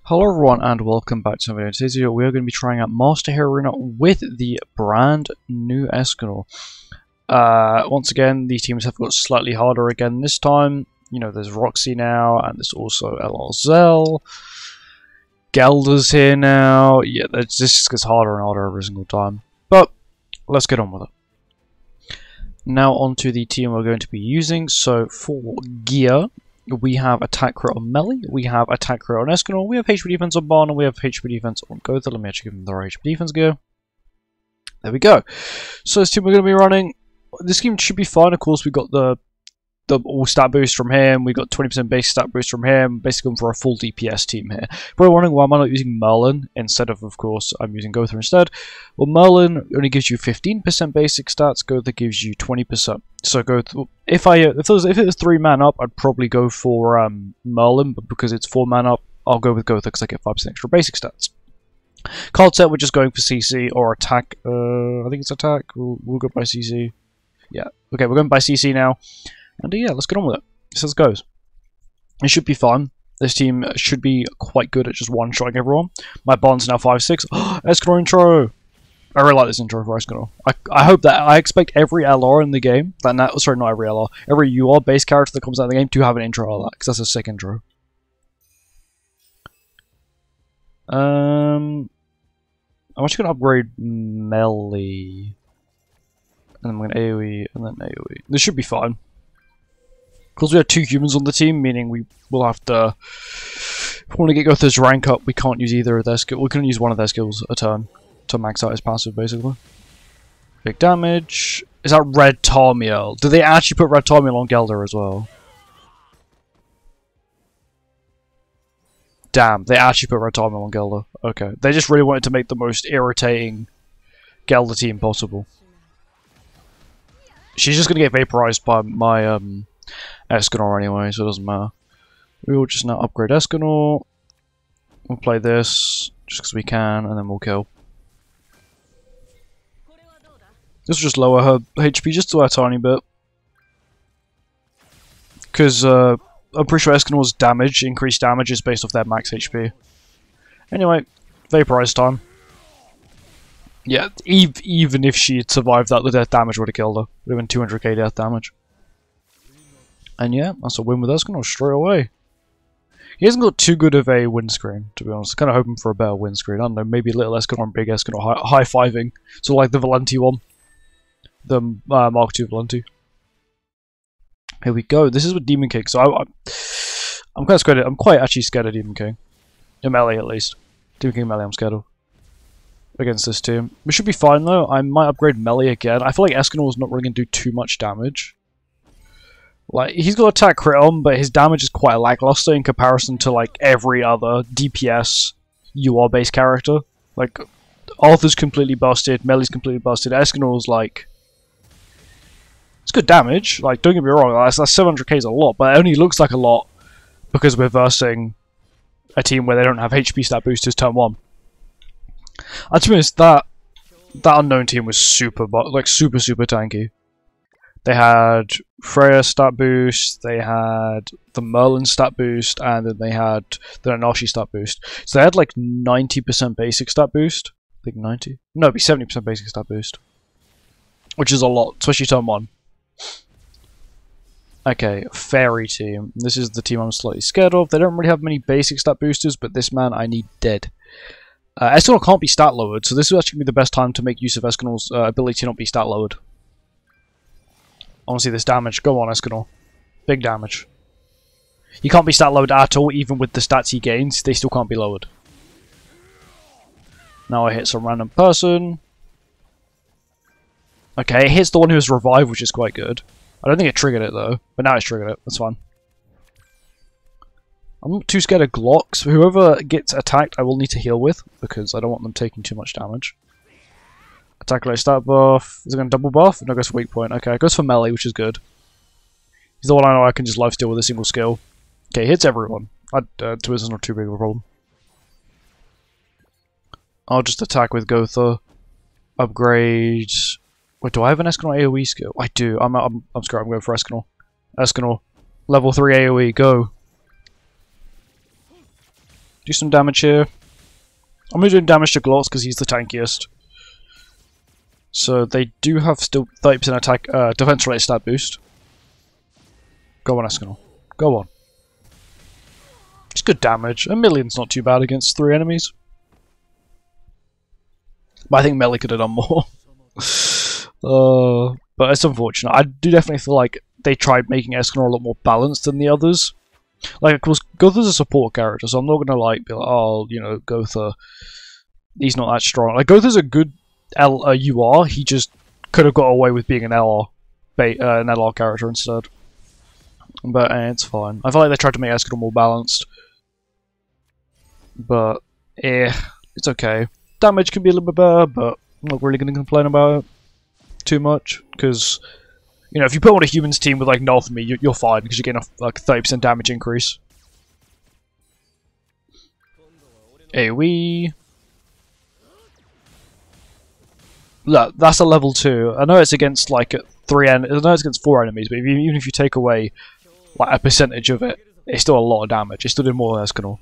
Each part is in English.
Hello everyone and welcome back to another video. Today's video we are going to be trying out Master Hero Arena with the brand new ESCANOR. Once again, these teams have got slightly harder again this time. You know, there's Roxy now, and there's also LRZL. Gelder's here now. Yeah, this just gets harder and harder every single time. But let's get on with it. Now onto the team we're going to be using. So for gear, we have attack crit on Melee, we have attack crit on ESCANOR, we have HP defense on Barn, and we have HP defense on Gotha. Let me actually give them their HP defense gear. There we go. So this team we're going to be running, this team should be fine. Of course, we got the all stat boost from him, we got 20% base stat boost from him, basically going for a full DPS team here. Probably wondering why am I not using Merlin instead of course, I'm using Gotha instead. Well, Merlin only gives you 15% basic stats, Gotha gives you 20%. So Gotha, if it was 3 man up, I'd probably go for Merlin, but because it's 4 man up, I'll go with Gotha because I get 5% extra basic stats. Card set, we're just going for CC or attack. I think it's attack. We'll go by CC. Yeah, okay, we're going by CC now. And yeah, let's get on with it. So let's go. It should be fun. This team should be quite good at just one-shotting everyone. My bond's now 5-6. ESCANOR intro! I really like this intro for ESCANOR. I hope that I expect every LR in the game, sorry, not every LR, every UR base character that comes out of the game to have an intro like that, because that's a sick intro. I'm actually going to upgrade Melee. And then I'm going to AoE, and then AoE. This should be fine. Because we have 2 humans on the team, meaning we will have to... If we want to get Gotha's rank up, we can't use either of their skills. We can use one of their skills a turn to max out his passive, basically. Big damage. Is that Red Tarmiel? Did they actually put Red Tarmiel on Gelder as well? Damn, they actually put Red Tarmiel on Gelder. Okay. They just really wanted to make the most irritating Gelder team possible. She's just going to get vaporized by my ESCANOR anyway, so it doesn't matter. We will just now upgrade ESCANOR. We'll play this just because we can, and then we'll kill. This will just lower her HP just a tiny bit. Because I'm pretty sure ESCANOR's damage, increased damage, is based off their max HP. Anyway, vaporize time. Yeah, even if she had survived that, the death damage would have killed her. It would have been 200k death damage. And yeah, that's a win with ESCANOR straight away. He hasn't got too good of a windscreen, to be honest. Kind of hoping for a better windscreen. I don't know, maybe little ESCANOR and big ESCANOR high-fiving. So like the Valenti one. The Mark II Valenti. Here we go. This is with Demon King. So I'm kind of scared. I'm quite actually scared of Demon King. In Melee, at least. Demon King Melee I'm scared of. Against this team. We should be fine, though. I might upgrade Melee again. I feel like ESCANOR is not really going to do too much damage. Like, he's got attack crit on, but his damage is quite lackluster in comparison to, like, every other DPS UR-based character. Like, Arthur's completely busted, Melee's completely busted, ESCANOR's, like... It's good damage, like, don't get me wrong, that's 700k is a lot, but it only looks like a lot because we're versing a team where they don't have HP stat boosters turn 1. And to be honest, that unknown team was super tanky. They had Freya stat boost, they had the Merlin stat boost, and then they had the Nanashi stat boost. So they had like 90% basic stat boost. I think 90? No, it'd be 70% basic stat boost. Which is a lot, especially turn 1. Okay, Fairy team. This is the team I'm slightly scared of. They don't really have many basic stat boosters, but this man I need dead. ESCANOR can't be stat lowered, so this will actually be the best time to make use of ESCANOR's ability to not be stat lowered. I want to see this damage. Go on, ESCANOR. Big damage. He can't be stat lowered at all, even with the stats he gains. They still can't be lowered. Now I hit some random person. Okay, it hits the one who has revived, which is quite good. I don't think it triggered it, though. But now it's triggered it. That's fine. I'm not too scared of Glocks. Whoever gets attacked, I will need to heal with, because I don't want them taking too much damage. Attack low stat buff. Is it going to double buff? No, it goes for weak point. Okay, it goes for melee, which is good. He's the one I know I can just lifesteal with a single skill. Okay, hits everyone. To us, is not too big of a problem. I'll just attack with Gotha. Upgrade. Wait, do I have an ESCANOR AoE skill? I do. I'm scared. I'm going for ESCANOR. ESCANOR. Level 3 AoE. Go. Do some damage here. I'm going to do damage to Glotz because he's the tankiest. So they do have still 30% attack, defense related stat boost. Go on, Escanor. Go on. It's good damage. A million's not too bad against 3 enemies. But I think Melee could have done more. But it's unfortunate. I do definitely feel like they tried making Escanor a lot more balanced than the others. Like, of course, Gotha's a support character, so I'm not gonna like be like, oh, you know, Gotha, he's not that strong. Like, Gotha's a good UR. He just could have got away with being an LR character instead. But it's fine. I feel like they tried to make Escanor more balanced. But it's okay. Damage can be a little bit better, but I'm not really gonna complain about it too much because. You know, if you put on a humans team with like Nalthamy, you're fine because you're getting a like 30% damage increase. AoE. Look, that's a level 2. I know it's against like 4 enemies, but even if you take away like a percentage of it, it's still a lot of damage. It's still doing more than Escanor.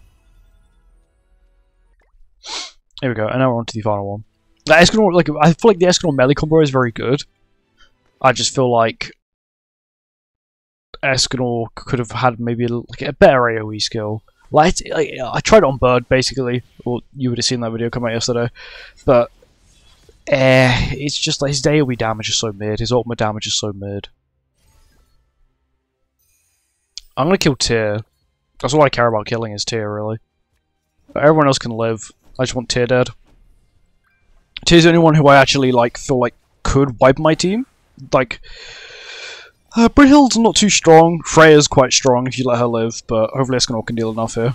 Here we go, and now we're on to the final one. Like, Escanor, like I feel like the Escanor melee combo is very good. I just feel like Escanor could have had maybe a better AoE skill. Like, I tried it on Bird, basically. Well, you would have seen that video come out yesterday. But, it's just like his AoE damage is so mid, his ultimate damage is so mid. I'm gonna kill Tyr. That's all I care about killing is Tyr, really. But everyone else can live. I just want Tyr dead. Tyr's the only one who I actually like feel like could wipe my team. Like, Brynhild's not too strong. Freya's quite strong if you let her live, but hopefully Escanor can deal enough here.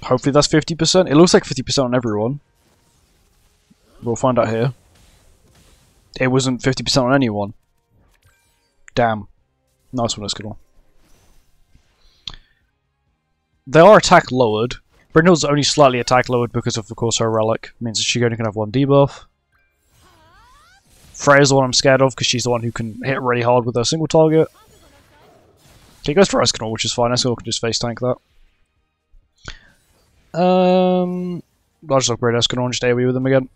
Hopefully that's 50%. It looks like 50% on everyone. We'll find out here. It wasn't 50% on anyone. Damn. Nice one, Escanor. They are attack lowered. Brynhild's only slightly attack lowered because of course, her relic. It means that she only can have 1 debuff. Freya's the one I'm scared of because she's the one who can hit really hard with her single target. Okay, he goes for Escanor, which is fine. Escanor can just face tank that. I'll just upgrade Escanor and just AoE with him again.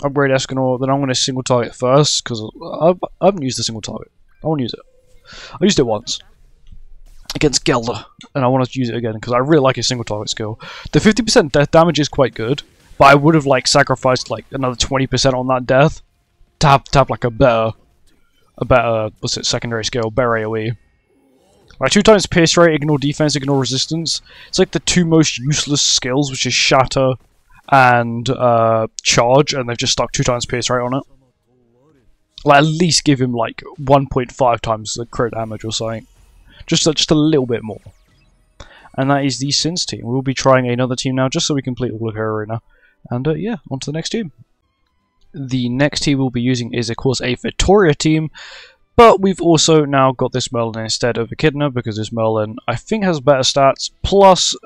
Upgrade Escanor, then I'm going to single target first because I haven't used the single target. I want to use it. I used it once against Gelder, and I want to use it again because I really like his single target skill. The 50% death damage is quite good. But I would have like sacrificed like another 20% on that death to have like a better what's it, secondary skill, better AoE. Like 2 times pierce rate, ignore defense, ignore resistance. It's like the 2 most useless skills, which is shatter and charge, and they've just stuck 2 times pierce rate on it. Like at least give him like 1.5 times the crit damage or something, just a little bit more. And that is the Sins team. We'll be trying another team now, just so we complete all of her arena. And yeah, on to the next team. The next team we'll be using is, of course, a Vittoria team. But we've also now got this Merlin instead of Echidna, because this Merlin, I think, has better stats. Plus,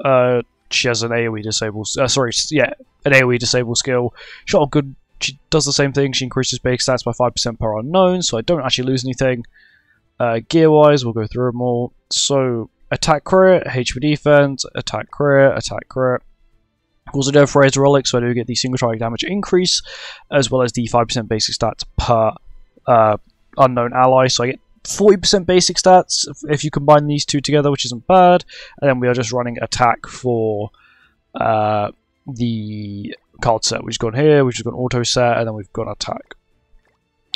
she has an AoE disable. An AoE disable skill. She's not good. She does the same thing. She increases base stats by 5% per unknown, so I don't actually lose anything. Gear-wise, we'll go through them all. So, attack crit, HP defense, attack crit, attack crit. Also do have Freya's Relic, so I do get the single target damage increase, as well as the 5% basic stats per unknown ally, so I get 40% basic stats if you combine these two together, which isn't bad. And then we are just running attack for the card set. We've just gone here, we've just gone auto set, and then we've got attack.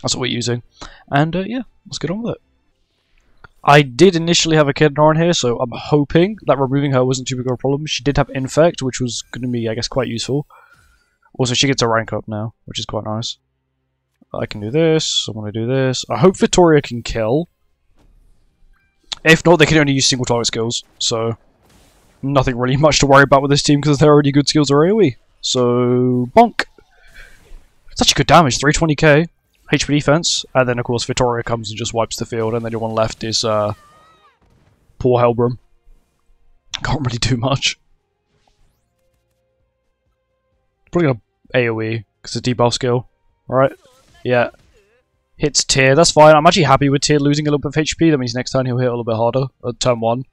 That's what we're using. And yeah, let's get on with it. I did initially have Echidna on here, so I'm hoping that removing her wasn't too big of a problem. She did have Infect, which was going to be, I guess, quite useful. Also, she gets a rank up now, which is quite nice. I can do this, I want to do this. I hope Vittoria can kill. If not, they can only use single target skills, so nothing really much to worry about with this team because they're already good skills are AoE. So, bonk! It's actually good damage, 320k. HP defense, and then of course Vittoria comes and just wipes the field, and then the one left is poor Helbram. Can't really do much. Probably gonna AoE, because it's a debuff skill. Alright? Yeah. Hits Tyr, that's fine. I'm actually happy with Tyr losing a little bit of HP. That means next turn he'll hit a little bit harder at turn 1.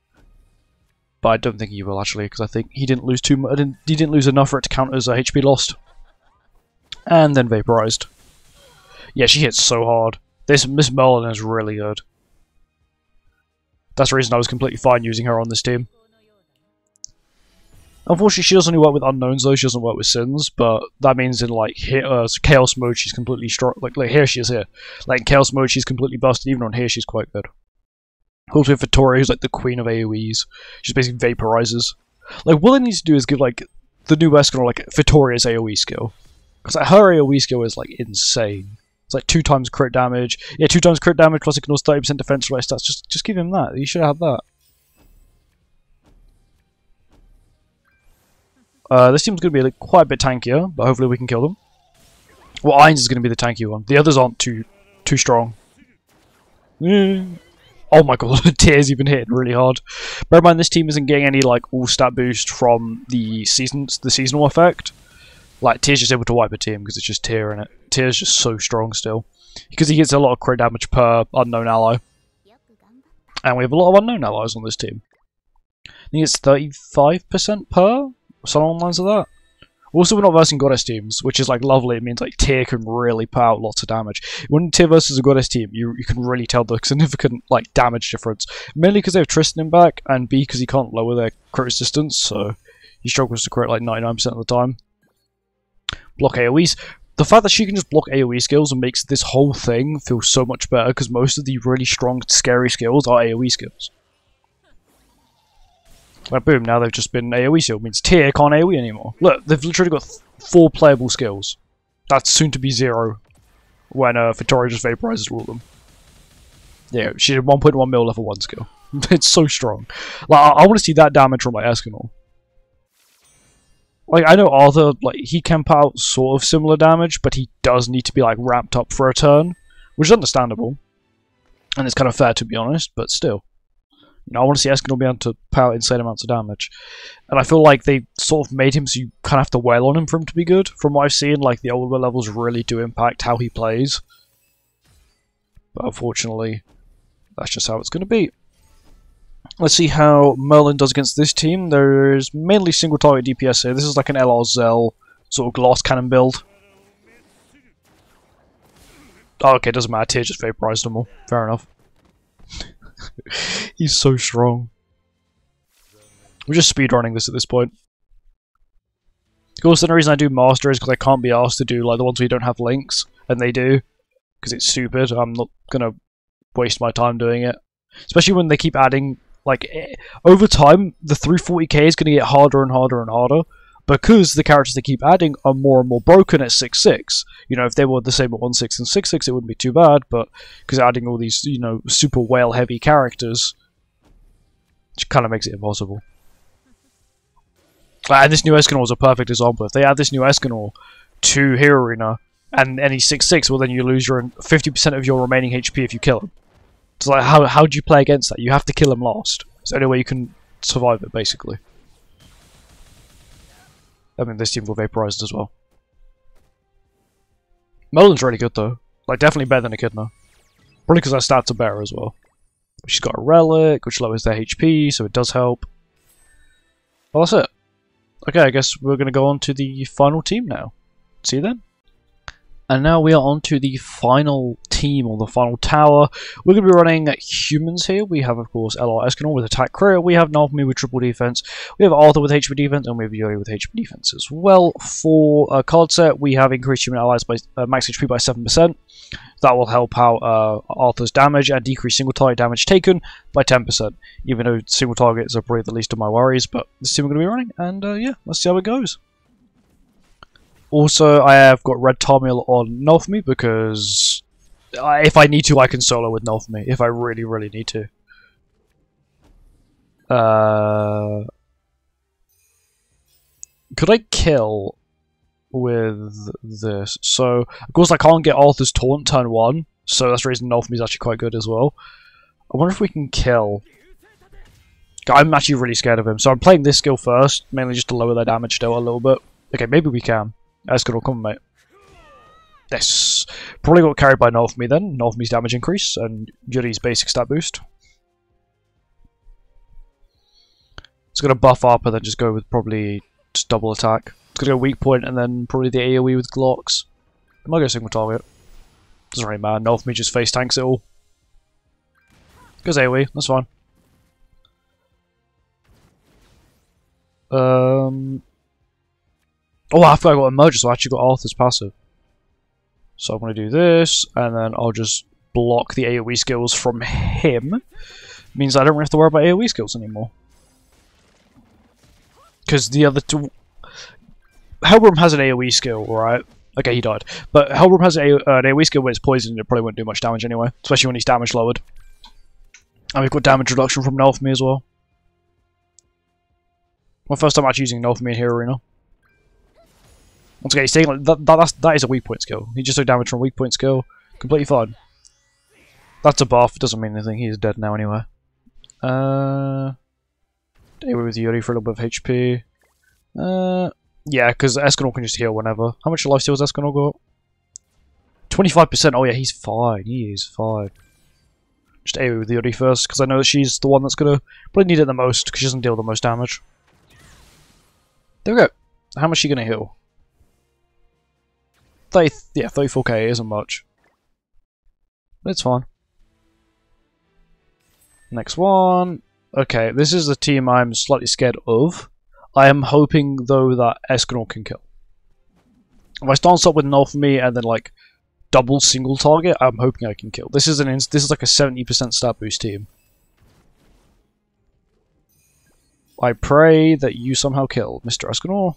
But I don't think he will actually, because I think he didn't lose too much. He didn't lose enough for it to count as a HP lost. And then vaporized. Yeah, she hits so hard. This Miss Merlin is really good. That's the reason I was completely fine using her on this team. Unfortunately, she does only work with unknowns though. She doesn't work with sins, but that means in like chaos mode she's completely strong. Like here she is here. Like in chaos mode she's completely busted. Even on here she's quite good. Also, Vittoria, who's like the queen of AoEs, she basically vaporizes. Like what they need to do is give like the new Escanor like Vittoria's AoE skill, because like, her AoE skill is like insane. It's like 2 times crit damage. Yeah, 2 times crit damage plus ignores 30% defense rate stats. Just give him that. You should have that. This team's going to be like, quite a bit tankier, but hopefully we can kill them. Well, Ainz is going to be the tanky one. The others aren't too strong. Oh my god, Tyr's even hit really hard. Bear in mind, this team isn't getting any like all stat boost from the seasonal effect. Like Tyr's just able to wipe a team because it's just Tyr in it. Tyr's just so strong still because he gets a lot of crit damage per unknown ally, and we have a lot of unknown allies on this team. I think it's 35% per. Some along the lines of that. Also, we're not versing goddess teams, which is like lovely. It means like Tyr can really put out lots of damage. When Tyr versus a goddess team, you can really tell the significant like damage difference. Mainly because they have Tristan back, and B because he can't lower their crit resistance, so he struggles to crit like 99% of the time. Block AoEs. The fact that she can just block AoE skills and makes this whole thing feel so much better, because most of the really strong, scary skills are AoE skills. Like boom, now they've just been AoE skill. It means Tyr can't AoE anymore. Look, they've literally got 4 playable skills. That's soon to be 0 when Vittoria just vaporizes all of them. Yeah, she did 1.1 mil level 1 skill. It's so strong. Like I want to see that damage from my Escanor. Like I know Arthur, like he can put out sort of similar damage, but he does need to be like ramped up for a turn, which is understandable, and it's kind of fair to be honest, but still. You know, I want to see Escanor be able to power insane amounts of damage. And I feel like they sort of made him so you kind of have to wail on him for him to be good. From what I've seen, like the older levels really do impact how he plays. But unfortunately, that's just how it's going to be. Let's see how Merlin does against this team. There's mainly single target DPS here. This is like an LR Zell sort of glass cannon build. Oh, okay, doesn't matter. Tyr just vaporized them all. Fair enough. He's so strong. We're just speedrunning this at this point. Of course, the reason I do Master is because I can't be asked to do like the ones where you don't have links, and they do, because it's stupid. I'm not gonna waste my time doing it, especially when they keep adding. Like over time, the 340k is gonna get harder and harder and harder because the characters they keep adding are more and more broken at 6.6. You know, if they were the same at 1.6 and 6.6, it wouldn't be too bad, but because adding all these, you know, super whale-heavy characters, it kind of makes it impossible. And this new Escanor was a perfect example. If they add this new Escanor to Hero Arena, and he's 6.6, well then you lose your 50% of your remaining HP if you kill him. It's like, how do you play against that? You have to kill him last. It's the only way you can survive it, basically. I mean, this team got vaporized as well. Merlin's really good though. Like, definitely better than Echidna. Probably because her stats are better as well. She's got a relic, which lowers their HP, so it does help. Well, that's it. Okay, I guess we're going to go on to the final team now. See you then. And now we are on to the final team, or the final tower. We're going to be running humans here. We have, of course, LR Escanor with attack crit. We have Nalfmi with triple defense. We have Arthur with HP defense, and we have Yuri with HP defense as well. For card set, we have increased human allies by max HP by 7%. That will help out Arthur's damage and decrease single target damage taken by 10%. Even though single targets are probably the least of my worries, but this team we're going to be running, and yeah, let's see how it goes. Also, I have got Red Tarmiel on Nalfmi because if I need to, I can solo with Nalfmi if I really, really need to. Could I kill with this? So, of course, I can't get Arthur's Taunt turn 1, so that's the reason Nalfmi is actually quite good as well. I wonder if we can kill. I'm actually really scared of him, so I'm playing this skill first, mainly just to lower their damage still a little bit. Okay, maybe we can. Escanor, come on, mate. This probably got carried by Naofumi then. Naofumi's damage increase and Yuri's basic stat boost. It's going to buff up and then just go with probably just double attack. It's going to go weak point and then probably the AoE with Glocks. It might go single target. Doesn't really matter. Naofumi just face tanks it all. Goes AoE, that's fine. Oh, I forgot I got Emerger, so I actually got Arthur's passive. So I'm going to do this, and then I'll just block the AoE skills from him. Means I don't really have to worry about AoE skills anymore. Because the other two... Hellbrim has an AoE skill, right? Okay, he died. But Hellbrim has an AoE skill when it's poisoned, it probably won't do much damage anyway. Especially when he's damage lowered. And we've got damage reduction from Naofumi as well. My first time actually using Naofumi in Hero Arena. Once again, he's taking like, that is a weak point skill. He just took damage from a weak point skill. Completely fine. That's a buff. Doesn't mean anything. He's dead now anyway. AoE with Yuri for a little bit of HP. Yeah, because Escanor can just heal whenever. How much life steal has Escanor got? 25%. Oh yeah, he's fine. He is fine. Just AoE with Yuri first, because I know that she's the one that's going to probably need it the most, because she doesn't deal the most damage. There we go. How much is she going to heal? 34k isn't much. But it's fine. Next one. Okay, this is the team I'm slightly scared of. I am hoping, though, that Escanor can kill. If I start up with Naofumi and then, like, double single target, I'm hoping I can kill. This is like a 70% stat boost team. I pray that you somehow kill Mr. Escanor.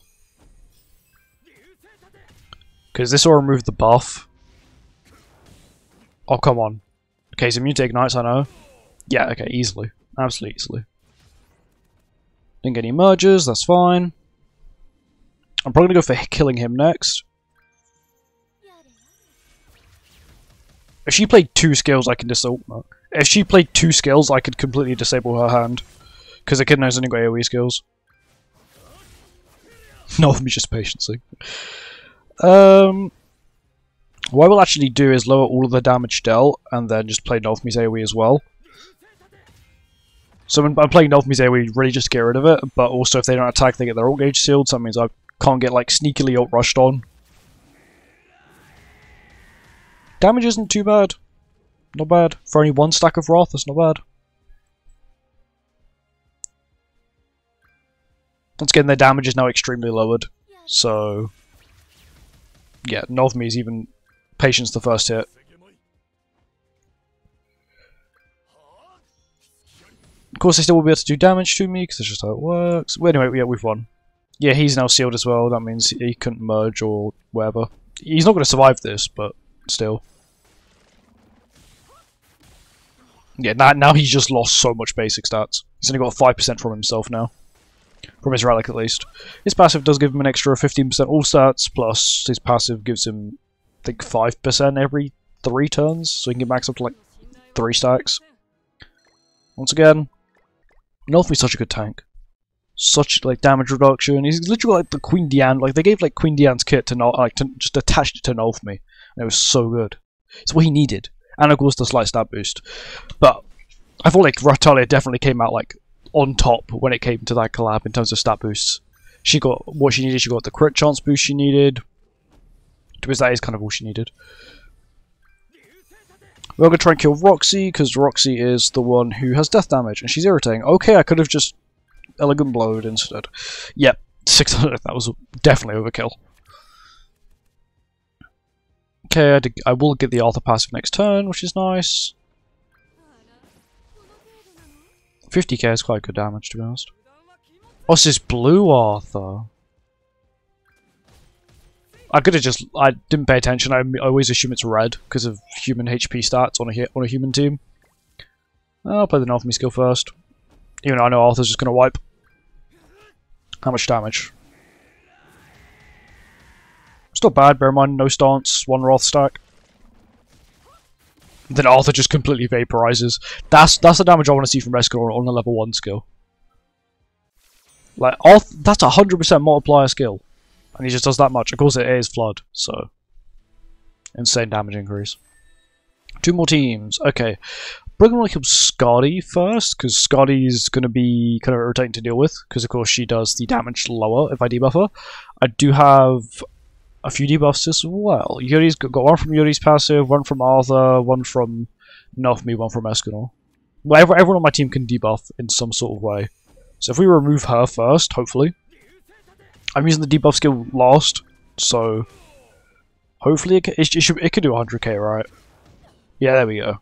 Because this will remove the buff. Oh, come on. Okay, he's immune to ignites, I know. Yeah, okay, easily. Absolutely easily. Didn't get any merges, that's fine. I'm probably going to go for killing him next. If she played 2 skills, I can disable. If she played 2 skills, I could completely disable her hand. Because the kid knows only got AoE skills. No, me just patiency. What I will actually do is lower all of the damage dealt, and then just play Naofumi's AoE as well. So when I'm playing Naofumi's AoE, really just get rid of it, but also if they don't attack, they get their ult gauge sealed, so that means I can't get like sneakily ult rushed on. Damage isn't too bad. Not bad. For only 1 stack of Wrath, that's not bad. Once again, their damage is now extremely lowered, so... yeah, Naofumi's even patience the first hit. Of course, they still will be able to do damage to me, because that's just how it works. Well, anyway, yeah, we've won. Yeah, he's now sealed as well. That means he couldn't merge or whatever. He's not going to survive this, but still. Yeah, now he's just lost so much basic stats. He's only got 5% from himself now. From his relic, at least. His passive does give him an extra 15% all stats, plus his passive gives him, I think, 5% every 3 turns, so he can get max up to, like, 3 stacks. Once again, Naofumi's such a good tank. Such, like, damage reduction. He's literally like the Queen Diane. Like, they gave, like, Queen Diane's kit to just attached it to Naofumi. And it was so good. It's what he needed. And, of course, the slight stat boost. But I thought, like, Ratalia definitely came out, like, on top when it came to that collab in terms of stat boosts. She got what she needed. She got the crit chance boost she needed. Because that is kind of all she needed. We're going to try and kill Roxy, because Roxy is the one who has death damage, and she's irritating. Okay, I could have just Elegant Blowed instead. Yep, 600, that was definitely overkill. Okay, I will get the Arthur passive next turn, which is nice. 50k is quite good damage, to be honest. Oh, this is blue Arthur. I could have just... I didn't pay attention. I always assume it's red because of human HP stats on a human team. I'll play the Naofumi skill first. Even though I know Arthur's just going to wipe. How much damage? It's not bad, bear in mind, no stance, 1 Wrath stack. Then Arthur just completely vaporizes. That's the damage I want to see from Escanor on a level 1 skill. Like, that's a 100% multiplier skill. And he just does that much. Of course it is Flood, so... Insane damage increase. 2 more teams. Okay. We're going to kill Scotty first, because Scotty's going to be kind of irritating to deal with, because of course she does the damage lower if I debuff her. I do have a few debuffs as well. Yuri's got one from Yuri's passive, one from Arthur, one from Naofumi, one from Escanor. Well, everyone on my team can debuff in some sort of way. So if we remove her first, hopefully. I'm using the debuff skill last, so hopefully it could do 100k, right? Yeah, there we go.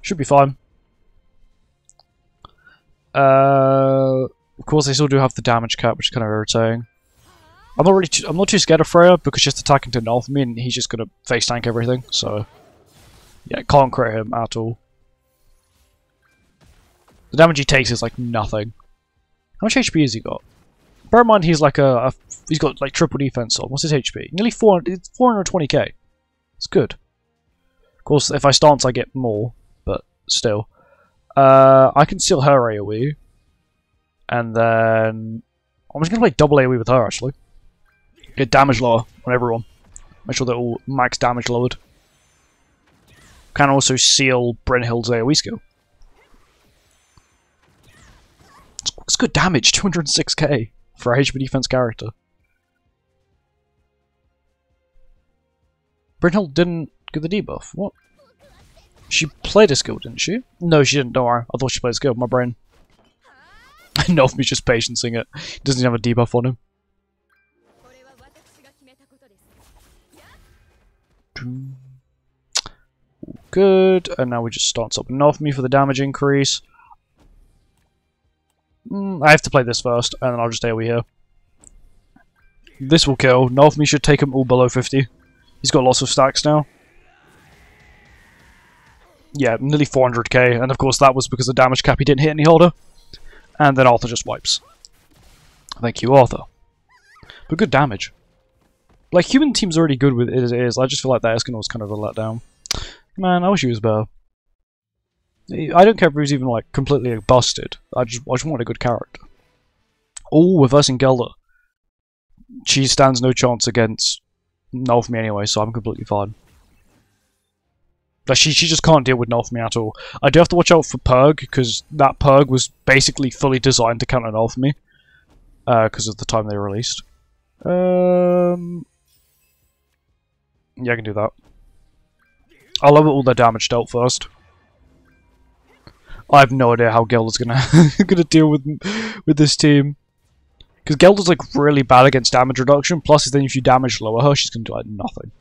Should be fine. Of course, they still do have the damage cap, which is kind of irritating. I'm not too scared of Freya because she's attacking to Naofumi and he's just gonna face tank everything. So yeah, can't crit him at all. The damage he takes is like nothing. How much HP has he got? Bear in mind he's like he's got like triple defense on. What's his HP? Nearly 420k. It's good. Of course, if I stance, I get more. Still, I can steal her AoE, and then I'm just gonna play double AoE with her actually. Get damage lower on everyone. Make sure they're all max damage lowered. Can also seal Brynhild's AoE skill. It's good damage, 206k for a HP defense character. Brynhild didn't get the debuff. What? She played a skill, didn't she? No, she didn't. Don't worry. I thought she played a skill. My brain. Naofumi's just patience-ing it. He doesn't have a debuff on him. Good. And now we just start up Naofumi for the damage increase. I have to play this first, and then I'll just AoE here. This will kill. Naofumi should take him all below 50. He's got lots of stacks now. Yeah, nearly 400k, and of course that was because the damage cap he didn't hit any harder. And then Arthur just wipes. Thank you, Arthur. But good damage. Like, human team's already good with it as it is. I just feel like that Escanor was kind of a letdown. Man, I wish he was better. I don't care if he was even like completely busted. I just want a good character. Oh, reversing Gelder. She stands no chance against Naofumi anyway, so I'm completely fine. Like, she just can't deal with Naofumi at all. I do have to watch out for Purg, because that Purg was basically fully designed to counter Naofumi. Because of the time they released. Yeah, I can do that. I'll lower all their damage dealt first. I have no idea how Gelder's gonna deal with this team. Because Gelder's like really bad against damage reduction, plus then if you damage lower her, she's gonna do like nothing.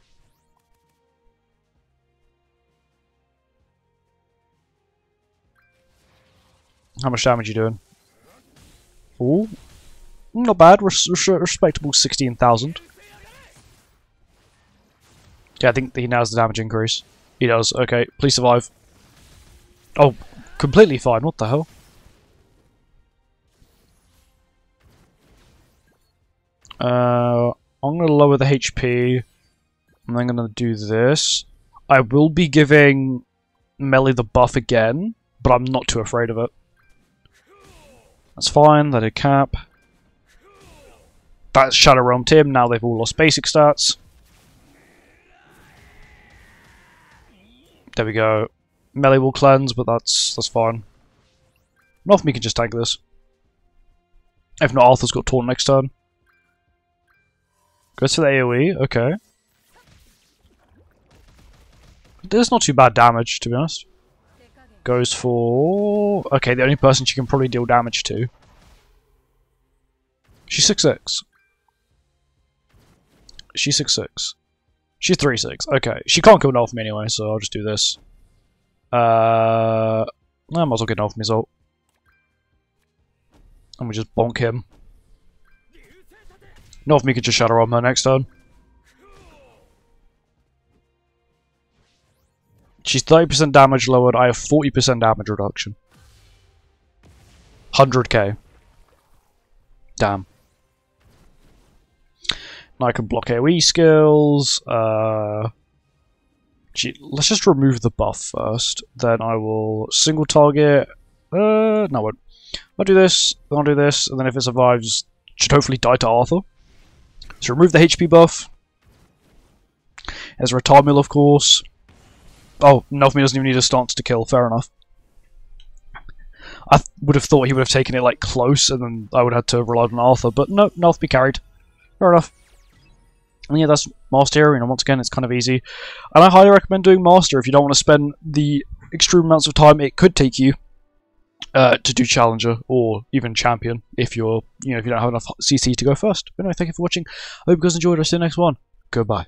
How much damage are you doing? Ooh. Not bad. Respectable 16,000. Yeah, I think he now has the damage increase. He does. Okay, please survive. Oh, completely fine. What the hell? I'm going to lower the HP. And I'm going to do this. I will be giving Melee the buff again, but I'm not too afraid of it. That's fine, let it cap. That's Shadow Realm Tim, now they've all lost basic stats. There we go. Melee will cleanse, but that's fine. Naofumi can just tank this. If not, Arthur's got Taunt next turn. Goes for the AoE, okay. There's not too bad damage, to be honest. Goes for... Okay, the only person she can probably deal damage to. She's 6'6". She's 6'6". She's 3'6". Okay, she can't kill Naofumi anyway, so I'll just do this. I might as well get Naofumi's ult. And we just bonk him. Naofumi could just Shadow Realm her next turn. She's 30% damage lowered, I have 40% damage reduction. 100k. Damn. Now I can block AoE skills. Let's just remove the buff first. Then I will single target. No, I won't. I'll do this, then I'll do this, and then if it survives, it should hopefully die to Arthur. So remove the HP buff. Ezra Tarmil, of course. Oh, Novmi doesn't even need a stance to kill. Fair enough. I would have thought he would have taken it like close, and then I would have had to rely on Arthur. But no, Novmi carried. Fair enough. And yeah, that's Master Hero. And once again, it's kind of easy. And I highly recommend doing Master if you don't want to spend the extreme amounts of time it could take you to do Challenger or even Champion if you're, if you don't have enough CC to go first. But anyway, thank you for watching. I hope you guys enjoyed. I'll see you in the next one. Goodbye.